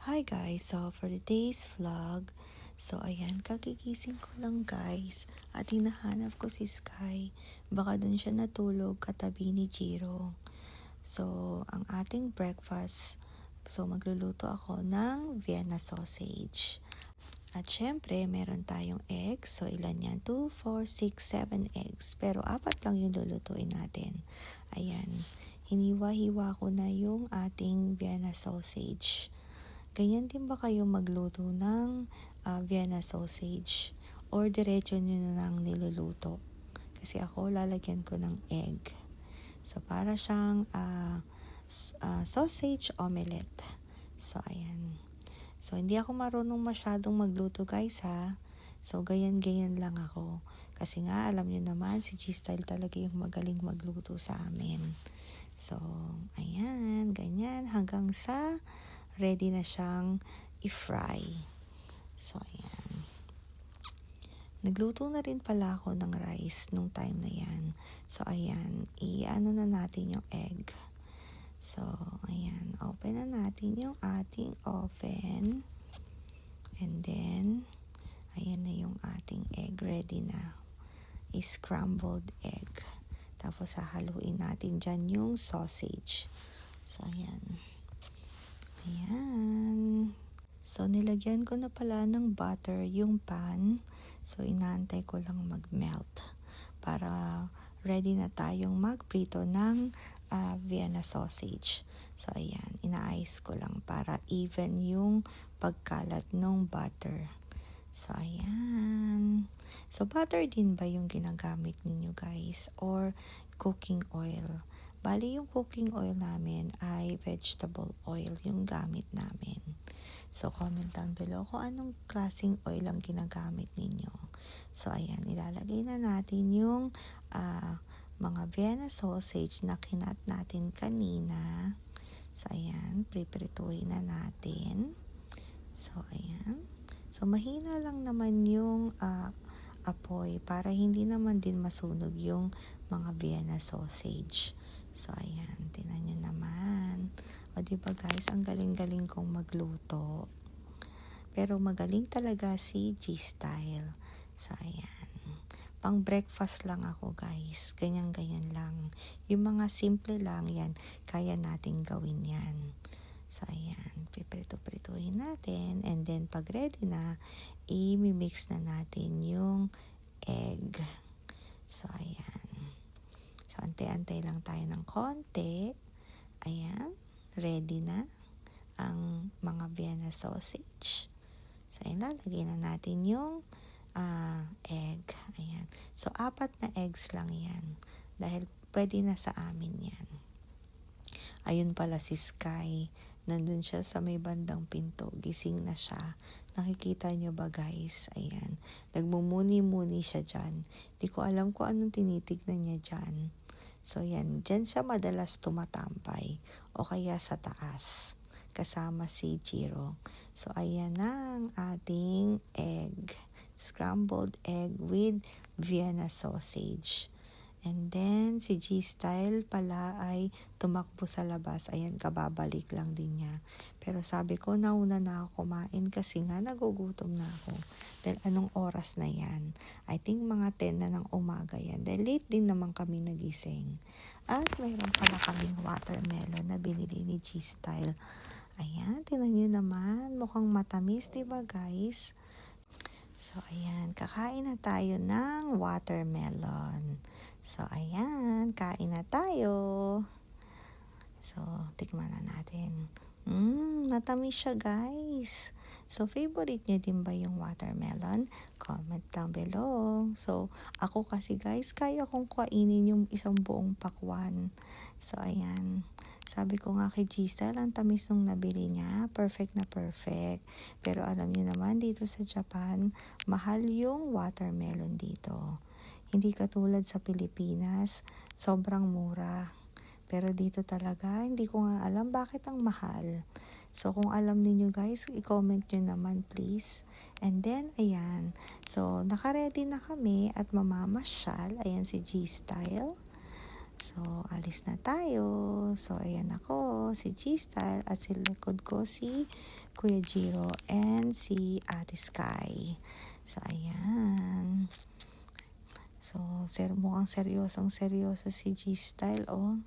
Hi guys, so for today's vlog, so ayan, kagigising ko lang guys at hinahanap ko si Sky. Baka dun siya natulog katabi ni Jiro. So, ang ating breakfast, so magluluto ako ng Vienna sausage. At syempre, meron tayong eggs. So, ilan yan? 2, 4, 6, 7 eggs. Pero 4 lang yung lulutuin natin. Ayan, hiniwa-hiwa ko na yung ating Vienna sausage. Ganyan din ba kayo magluto ng Vienna sausage? Or diretso nyo na lang niluluto? Kasi ako, lalagyan ko ng egg. So, para siyang sausage omelette. So, ayan. So, hindi ako marunong masyadong magluto guys ha. So, ganyan-ganyan lang ako. Kasi nga, alam nyo naman, si G-Style talaga yung magaling magluto sa amin. So, ayan, ganyan. Hanggang sa ready na siyang i-fry. So, ayan. Nagluto na rin pala ako ng rice nung time na yan. So, ayan. I-ano na natin yung egg. So, ayan. Open na natin yung ating oven. And then, ayan na yung ating egg. Ready na. I-scrambled egg. Tapos, hahaluin natin dyan yung sausage. So, ayan. Ayan. So, nilagyan ko na pala ng butter yung pan. So, inaantay ko lang mag-melt para ready na tayong magprito ng Vienna sausage. So, ayan. Inaayos ko lang para even yung pagkalat ng butter. So, ayan. So, butter din ba yung ginagamit ninyo guys? Or cooking oil? Bali, yung cooking oil namin ay vegetable oil yung gamit namin. So, comment down below kung anong klaseng oil ang ginagamit ninyo. So, ayan, ilalagay na natin yung mga Vienna sausage na kinat natin kanina. So, ayan, priprituhin na natin. So, ayan. So, mahina lang naman yung apoy para hindi naman din masunog yung mga Vienna sausage. So, ayan. Tingnan nyo naman. O, diba guys, ang galing-galing kong magluto. Pero magaling talaga si G-Style. So, ayan. Pang breakfast lang ako guys. Ganyan-ganyan lang. Yung mga simple lang yan, kaya nating gawin yan. So, ayan. Piprito-prituhin natin. And then, pag ready na, i-mix na natin yung egg. So, ayan. So, ante-antay lang tayo ng konti. Ayan. Ready na ang mga Vienna sausage. So, ilalagay na natin yung egg. Ayan. So, 4 na eggs lang yan. Dahil pwede na sa amin yan. Ayun pala si Sky. Nandun siya sa may bandang pinto. Gising na siya. Nakikita nyo ba guys? Ayan. Nagmumuni-muni siya dyan. Di ko alam kung anong tinitignan niya dyan. So, yan. Dyan siya madalas tumatambay. O kaya sa taas. Kasama si Jiro. So, ayan na ang ating egg. Scrambled egg with Vienna sausage. And then, si G-Style pala ay tumakbo sa labas. Ayan, kababalik lang din niya. Pero sabi ko, nauna na ako kumain kasi nga nagugutom na ako. Dahil anong oras na yan? I think mga 10 na ng umaga yan. Dahil late din naman kami nagising. At mayroon pala kaming watermelon na binili ni G-Style. Ayan, tingnan nyo naman. Mukhang matamis, diba guys? So, ayan. Kakain na tayo ng watermelon. So, ayan. Kain na tayo. So, tikman na natin. Matamis siya, guys. So, favorite nyo din ba yung watermelon? Comment down below. So, ako kasi, guys, kaya kong kainin yung isang buong pakwan. So, ayan. Sabi ko nga kay G-Style, ang tamis nung nabili niya. Perfect na perfect. Pero alam niyo naman, dito sa Japan, mahal yung watermelon dito. Hindi katulad sa Pilipinas, sobrang mura. Pero dito talaga, hindi ko nga alam bakit ang mahal. So, kung alam niyo guys, i-comment nyo naman please. And then, ayan. So, naka-ready na kami at mamamasyal. Ayan si G-Style. So, alis na tayo. So, ayan ako, si G-Style at si likod ko si Kuya Jiro and si Ate Sky. So, ayan. So, mukhang seryoso si G-Style, oh.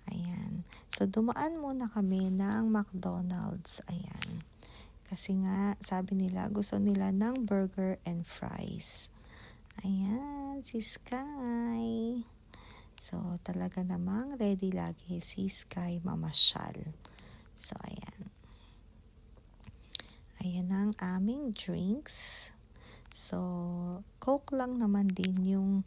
Ayan. So, dumaan muna kami ng McDonald's. Ayan. Kasi nga, sabi nila, gusto nila ng burger and fries. Ayan, si Sky. So, talaga namang ready lagi si Sky mamasyal. So, ayan. Ayan ang aming drinks. So, Coke lang naman din yung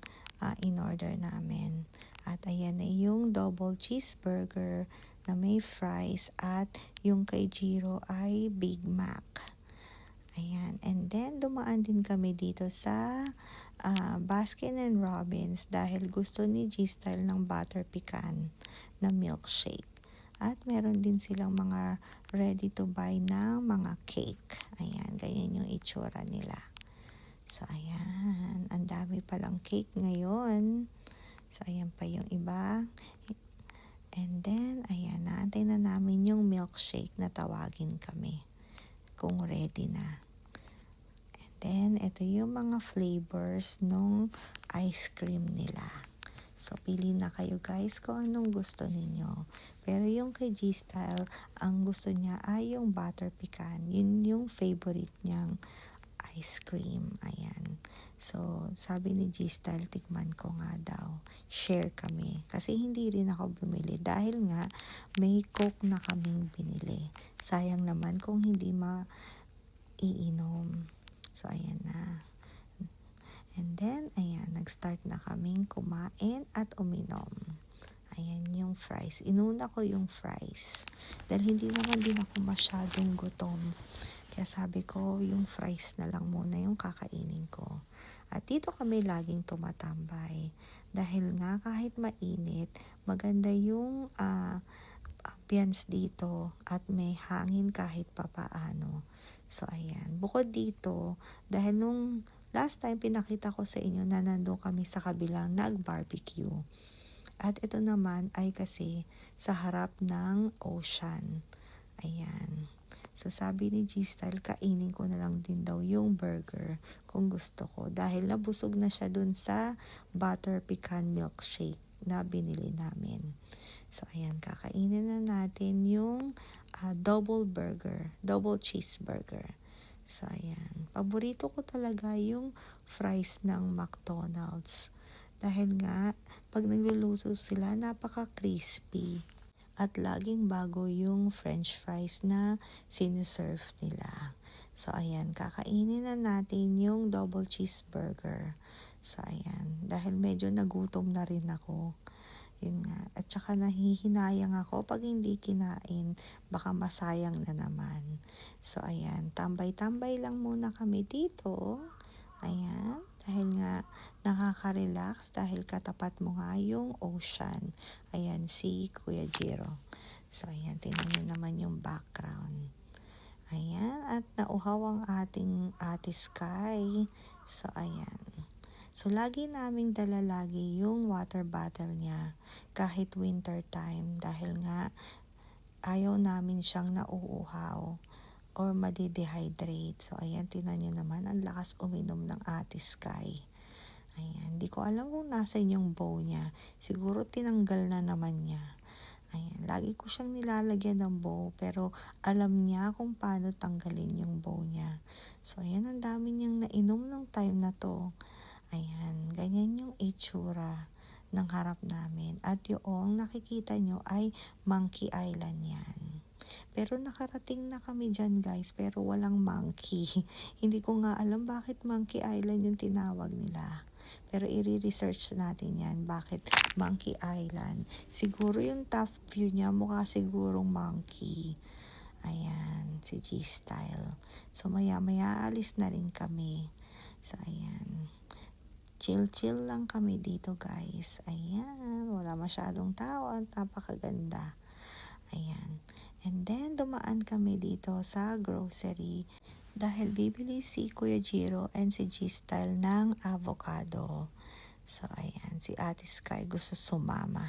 in-order namin. At ayan na yung double cheeseburger na may fries at yung kay Jiro ay Big Mac. Ayan. And then, dumaan din kami dito sa Baskin and Robbins dahil gusto ni G-Style ng butter pecan na milkshake. At meron din silang mga ready to buy na mga cake. Ayan, ganyan yung itsura nila. So, ayan. Ang dami palang cake ngayon. So, ayan pa yung iba. And then, ayan, naantay na namin yung milkshake na tawagin kami kung ready na. And then, ito yung mga flavors nung ice cream nila. So, pili na kayo guys kung anong gusto ninyo. Pero yung kay G-Style, ang gusto niya ay yung butter pecan. Yun yung favorite niyang ice cream. Ayan. So, sabi ni G-Style, tikman ko nga daw. Share kami. Kasi hindi rin ako bumili. Dahil nga, may Coke na kaming binili. Sayang naman kung hindi maiinom. So, ayan na. And then, ayan, nag-start na kaming kumain at uminom. Ayan yung fries. Inuna ko yung fries. Dahil hindi naman din ako masyadong gutom. Kaya sabi ko, yung fries na lang muna yung kakainin ko. At dito kami laging tumatambay. Dahil nga kahit mainit, maganda yung ambience dito at may hangin kahit papaano. So, ayan. Bukod dito, dahil nung last time pinakita ko sa inyo na nandun kami sa kabilang nag-barbecue. At ito naman ay kasi sa harap ng ocean. Ayan. So, sabi ni G-Style, kainin ko na lang din daw yung burger kung gusto ko. Dahil nabusog na siya dun sa butter pecan milkshake na binili namin. So, ayan, kakainin na natin yung double cheeseburger. So, ayan. Paborito ko talaga yung fries ng McDonald's. Dahil nga, pag nagluluto sila, napaka-crispy. At laging bago yung french fries na siniserve nila. So, ayan, kakainin na natin yung double cheeseburger. So, ayan, dahil medyo nagutom na rin ako. Yun nga. At saka nahihinayang ako pag hindi kinain, baka masayang na naman. So, ayan, tambay-tambay lang muna kami dito. Ayan, dahil nga nakaka-relax dahil katapat mo nga yung ocean. Ayan, si Kuya Jiro. So, ayan, tingnan nyo naman yung background. Ayan, at nauhaw ang ating Ate Sky. So, ayan. So, lagi naming dala lagi yung water bottle niya kahit winter time dahil nga ayaw namin siyang nauuhaw or madi-dehydrate. So, ayan, tinan nyo naman, ang lakas uminom ng Ate Sky. Ayan, di ko alam kung nasan yung bow niya. Siguro tinanggal na naman niya. Ayan, lagi ko siyang nilalagyan ng bow, pero alam niya kung paano tanggalin yung bow niya. So, ayan, ang dami niyang nainom ng time na to. Ayan, ganyan yung itsura ng harap namin. At yung nakikita nyo ay Monkey Island yan. Pero nakarating na kami dyan guys, pero walang monkey. Hindi ko nga alam bakit Monkey Island yung tinawag nila. Pero i-research natin yan, bakit Monkey Island. Siguro yung top view niya, mukha sigurong monkey. Ayan, si G-Style. So, maya-maya alis na rin kami. So, ayan. Chill-chill lang kami dito guys. Ayan, wala masyadong tao at napakaganda. Ayan. And then, dumaan kami dito sa grocery dahil bibili si Kuya Jiro and si G-Style ng avocado. So, ayan. Si Ate Sky gusto sumama.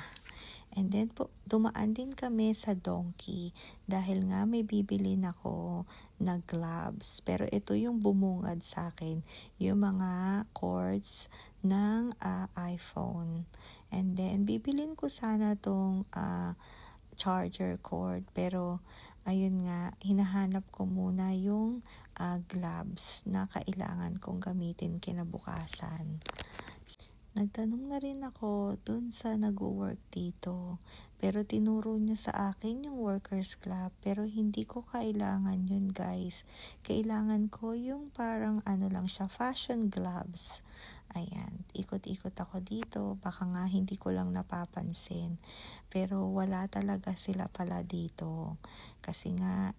And then dumaan din kami sa Donkey dahil nga may bibilin ako na gloves. Pero ito yung bumungad sa akin, yung mga cords ng iPhone. And then bibilin ko sana tong charger cord, pero ayun nga, hinahanap ko muna yung gloves na kailangan kong gamitin kinabukasan. Nagtanong na rin ako dun sa nag-work dito, pero tinuro niya sa akin yung workers club, pero hindi ko kailangan yun, guys. Kailangan ko yung parang ano lang siya, fashion gloves. Ayan, ikot-ikot ako dito, baka nga hindi ko lang napapansin, pero wala talaga sila pala dito. Kasi nga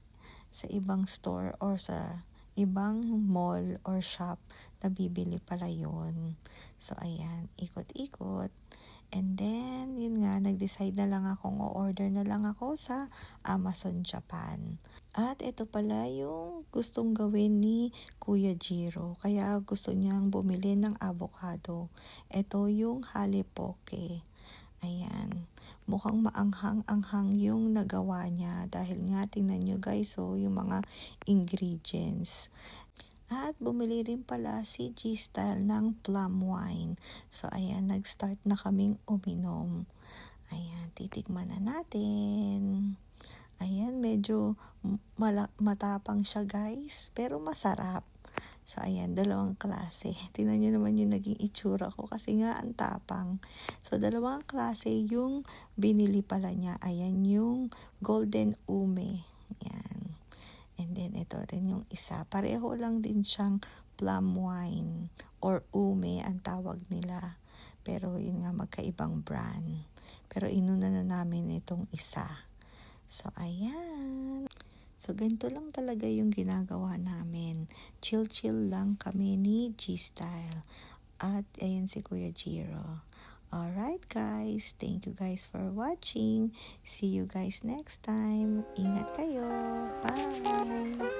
sa ibang store or sa ibang mall or shop nabibili pala yun. So ayan, ikot-ikot. And then, yun nga, nag-decide na lang akong o-order na lang ako sa Amazon Japan. At ito pala yung gustong gawin ni Kuya Jiro. Kaya gusto niyang bumili ng avocado. Ito yung halipoke. Ayan. Mukhang maanghang-anghang yung nagawa niya dahil nga tingnan nyo guys, so yung mga ingredients. At bumili rin pala si G-Style ng plum wine. So ayan, nag-start na kaming uminom. Ayan, titikman na natin. Ayan, medyo matapang siya guys, pero masarap. So, ayan, dalawang klase. Tingnan nyo naman yung naging itsura ko kasi nga ang tapang. So, dalawang klase yung binili pala niya. Ayan, yung golden ume. Ayan. And then, ito rin yung isa. Pareho lang din siyang plum wine or ume ang tawag nila. Pero, yun nga, magkaibang brand. Pero, inuna na namin itong isa. So, ayan. So, ganito lang talaga yung ginagawa namin. Chill-chill lang kami ni G-Style. At, ayan si Kuya Jiro. Alright guys, thank you guys for watching. See you guys next time. Ingat kayo. Bye!